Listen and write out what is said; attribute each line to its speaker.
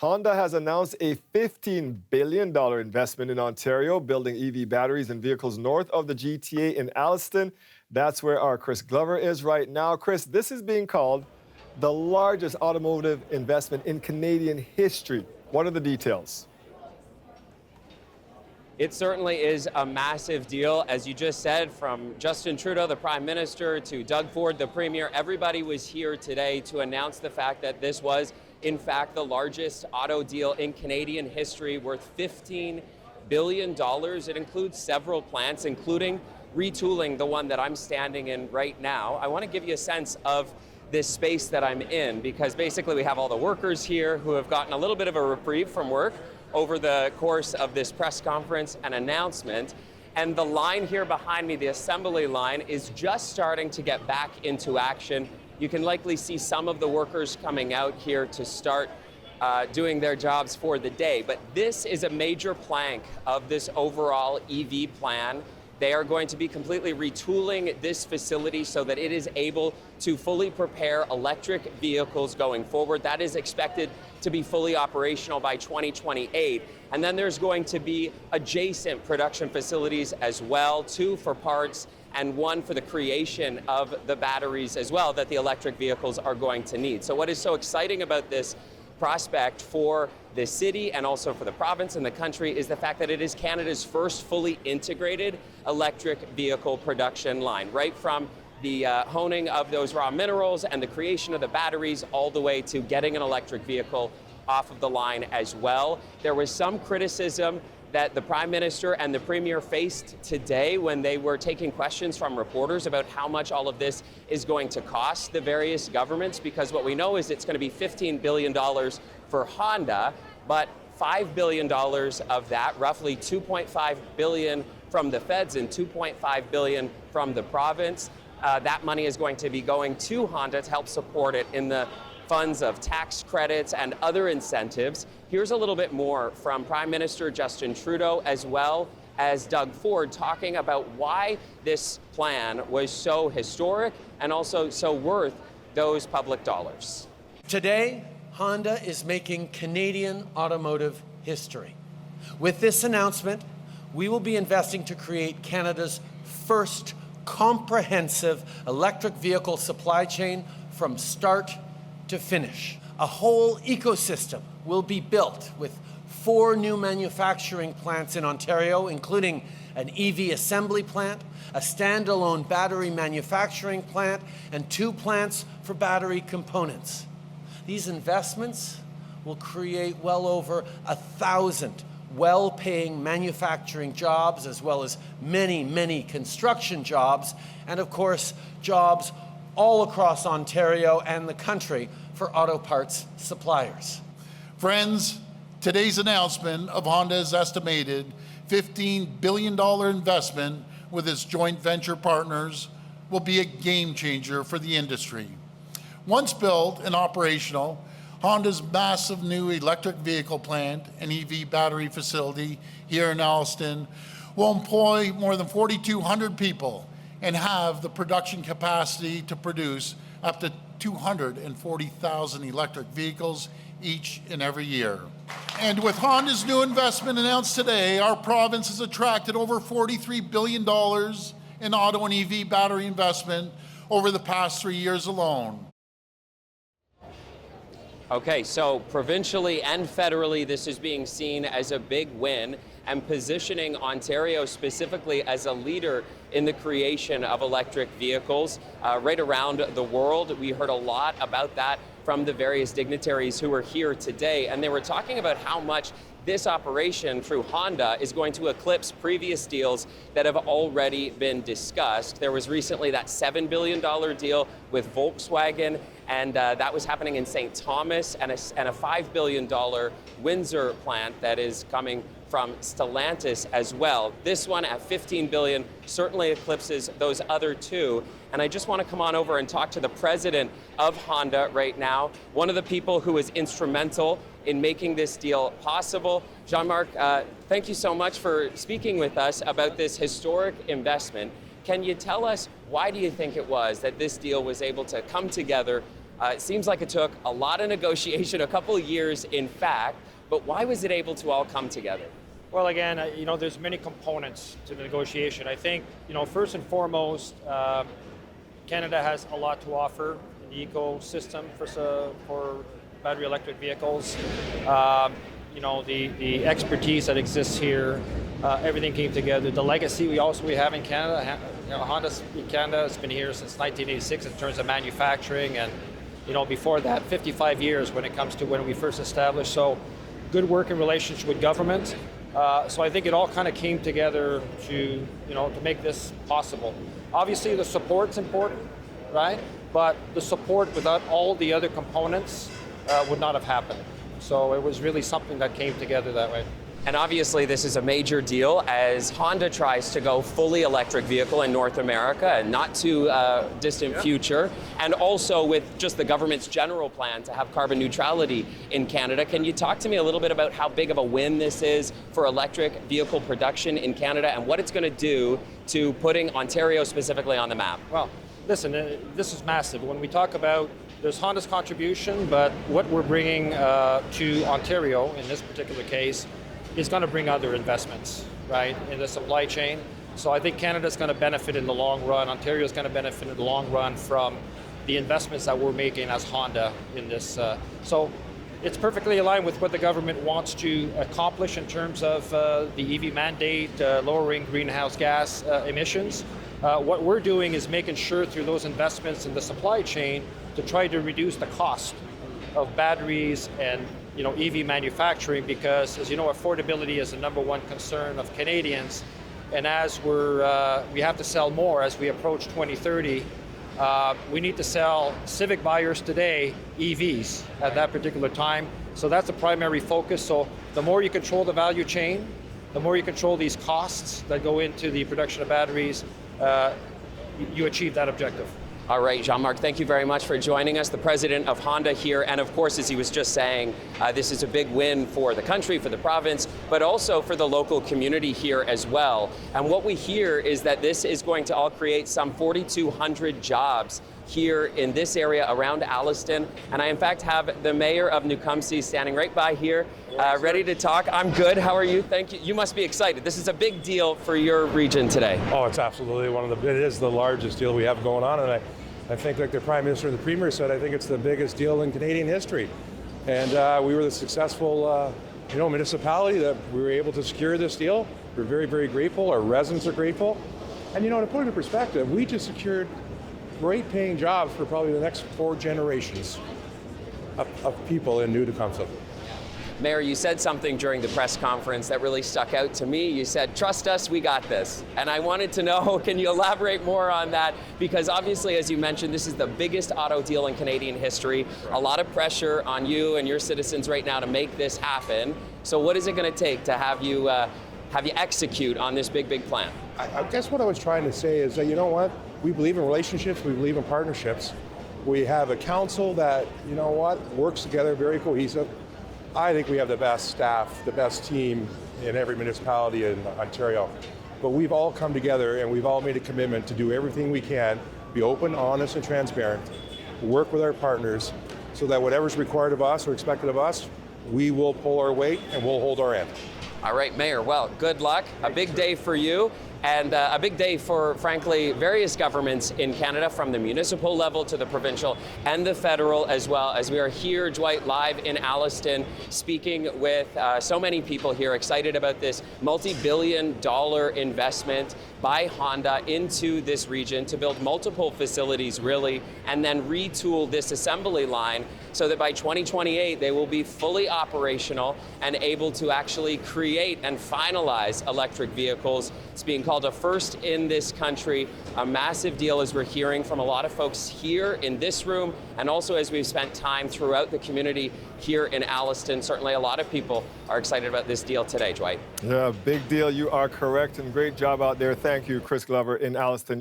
Speaker 1: Honda has announced a $15 billion investment in Ontario, building EV batteries and vehicles north of the GTA in Alliston. That's where our Chris Glover is right now. Chris, this is being called the largest automotive investment in Canadian history. What are the details?
Speaker 2: It certainly is a massive deal. As you just said, from Justin Trudeau, the Prime Minister, to Doug Ford, the Premier, everybody was here today to announce the fact that this was, in fact, the largest auto deal in Canadian history, worth $15 billion. It includes several plants, including retooling the one that I'm standing in right now. I want to give you a sense of this space that I'm in, because basically we have all the workers here who have gotten a little bit of a reprieve from work over the course of this press conference and announcement. And the line here behind me, the assembly line, is just starting to get back into action. You can likely see some of the workers coming out here to start doing their jobs for the day. But this is a major plank of this overall EV plan. They are going to be completely retooling this facility so that it is able to fully prepare electric vehicles going forward. That is expected to be fully operational by 2028. And then there's going to be adjacent production facilities as well, 2 for parts and 1 for the creation of the batteries as well that the electric vehicles are going to need. So what is so exciting about this prospect for the city and also for the province and the country is the fact that it is Canada's first fully integrated electric vehicle production line, right from the honing of those raw minerals and the creation of the batteries all the way to getting an electric vehicle off of the line as well. There was some criticism that the Prime Minister and the Premier faced today when they were taking questions from reporters about how much all of this is going to cost the various governments, because what we know is it's going to be $15 billion for Honda, but $5 billion of that, roughly $2.5 billion from the feds and $2.5 billion from the province, that money is going to be going to Honda to help support it in the funds of tax credits and other incentives. Here's a little bit more from Prime Minister Justin Trudeau as well as Doug Ford talking about why this plan was so historic and also so worth those public dollars.
Speaker 3: Today, Honda is making Canadian automotive history. With this announcement, we will be investing to create Canada's first comprehensive electric vehicle supply chain from start to finish. A whole ecosystem will be built with 4 new manufacturing plants in Ontario, including an EV assembly plant, a standalone battery manufacturing plant, and 2 plants for battery components. These investments will create well over 1,000 well-paying manufacturing jobs, as well as many, many construction jobs, and of course, jobs all across Ontario and the country for auto parts suppliers.
Speaker 4: Friends, today's announcement of Honda's estimated $15 billion investment with its joint venture partners will be a game changer for the industry. Once built and operational, Honda's massive new electric vehicle plant and EV battery facility here in Alliston will employ more than 4,200 people and have the production capacity to produce up to 240,000 electric vehicles each and every year. And with Honda's new investment announced today, our province has attracted over $43 billion in auto and EV battery investment over the past 3 years alone.
Speaker 2: Okay, so provincially and federally, this is being seen as a big win and positioning Ontario specifically as a leader in the creation of electric vehicles right around the world. We heard a lot about that from the various dignitaries who were here today, and they were talking about how much this operation through Honda is going to eclipse previous deals that have already been discussed. There was recently that $7 billion deal with Volkswagen, and that was happening in St. Thomas, and a $5 billion Windsor plant that is coming from Stellantis as well. This one at $15 billion certainly eclipses those other 2. And I just want to come on over and talk to the president of Honda right now, one of the people who was instrumental in making this deal possible. Jean-Marc, thank you so much for speaking with us about this historic investment. Can you tell us why do you think it was that this deal was able to come together It seems like it took a lot of negotiation, a couple of years in fact, but why was it able to all come together?
Speaker 5: Well, again, there's many components to the negotiation. I think, first and foremost, Canada has a lot to offer in the ecosystem for battery electric vehicles. The expertise that exists here, everything came together. The legacy we have in Canada, Honda in Canada has been here since 1986 in terms of manufacturing, and before that, 55 years when it comes to when we first established. So, good working relationship with government. So I think it all kind of came together to make this possible. Obviously, the support's important, right? But the support without all the other components would not have happened. So it was really something that came together that way.
Speaker 2: And obviously this is a major deal as Honda tries to go fully electric vehicle in North America and not too distant future, and also with just the government's general plan to have carbon neutrality in Canada. Can you talk to me a little bit about how big of a win this is for electric vehicle production in Canada and what it's going to do to putting Ontario specifically on the map?
Speaker 5: Well, listen, this is massive. When we talk about there's Honda's contribution, but what we're bringing to Ontario in this particular case is going to bring other investments, right, in the supply chain. So I think Canada's going to benefit in the long run. Ontario's going to benefit in the long run from the investments that we're making as Honda in this. So it's perfectly aligned with what the government wants to accomplish in terms of the EV mandate, lowering greenhouse gas emissions. What we're doing is making sure through those investments in the supply chain to try to reduce the cost of batteries and EV manufacturing, because as you know, affordability is the number one concern of Canadians, and as we have to sell more as we approach 2030. We need to sell Civic buyers today EVs at that particular time, so that's the primary focus. So the more you control the value chain, the more you control these costs that go into the production of batteries, you achieve that objective.
Speaker 2: All right, Jean-Marc, thank you very much for joining us, the president of Honda here. And of course, as he was just saying, this is a big win for the country, for the province, but also for the local community here as well. And what we hear is that this is going to all create some 4,200 jobs here in this area around Alliston. And I, in fact, have the mayor of Newcomsey standing right by here, ready to talk. I'm good. How are you? Thank you. You must be excited. This is a big deal for your region today.
Speaker 6: Oh, it's absolutely it is the largest deal we have going on. And I think, like the Prime Minister and the Premier said, I think it's the biggest deal in Canadian history. And we were the successful municipality that we were able to secure this deal. We're very, very grateful. Our residents are grateful. And to put it in perspective, we just secured great paying jobs for probably the next 4 generations of people in New Tecumseh.
Speaker 2: Mayor, you said something during the press conference that really stuck out to me. You said, trust us, we got this. And I wanted to know, can you elaborate more on that? Because obviously, as you mentioned, this is the biggest auto deal in Canadian history. A lot of pressure on you and your citizens right now to make this happen. So what is it going to take to have you execute on this big, big plan?
Speaker 6: I guess what I was trying to say is that, you know what? We believe in relationships, we believe in partnerships. We have a council that, works together, very cohesive. I think we have the best staff, the best team in every municipality in Ontario. But we've all come together and we've all made a commitment to do everything we can, be open, honest, and transparent, work with our partners so that whatever's required of us or expected of us, we will pull our weight and we'll hold our end.
Speaker 2: All right, Mayor, well, good luck. A big day for you. And a big day for, frankly, various governments in Canada, from the municipal level to the provincial and the federal as well, as we are here, Dwight, live in Alliston, speaking with so many people here excited about this multi-billion-dollar investment by Honda into this region to build multiple facilities, really, and then retool this assembly line so that by 2028 they will be fully operational and able to actually create and finalize electric vehicles. It's being called a first in this country, a massive deal, as we're hearing from a lot of folks here in this room, and also as we've spent time throughout the community here in Alliston. Certainly a lot of people are excited about this deal today, Dwight.
Speaker 1: Yeah, big deal. You are correct, and great job out there. Thank you, Chris Glover in Alliston.